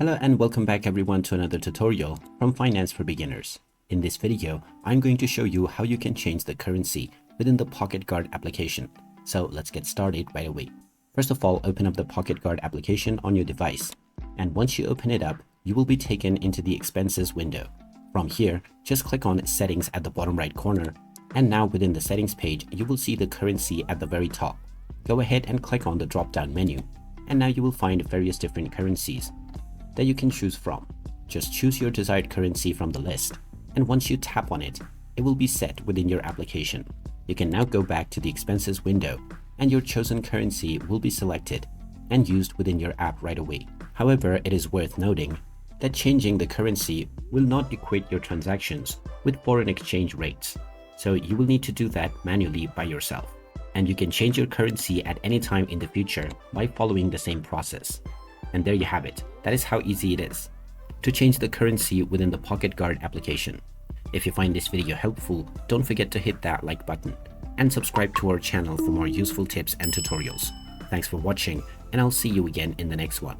Hello and welcome back everyone to another tutorial from Finance for Beginners. In this video, I'm going to show you how you can change the currency within the PocketGuard application. So let's get started right away. First of all, open up the PocketGuard application on your device. And once you open it up, you will be taken into the expenses window. From here, just click on settings at the bottom right corner. And now within the settings page, you will see the currency at the very top. Go ahead and click on the drop-down menu. And now you will find various different currencies that you can choose from. Just choose your desired currency from the list, and once you tap on it, it will be set within your application. You can now go back to the expenses window, and your chosen currency will be selected and used within your app right away. However, it is worth noting that changing the currency will not equate your transactions with foreign exchange rates, so you will need to do that manually by yourself. And you can change your currency at any time in the future by following the same process. And there you have it. That is how easy it is to change the currency within the PocketGuard application. If you find this video helpful, don't forget to hit that like button and subscribe to our channel for more useful tips and tutorials. Thanks for watching, and I'll see you again in the next one.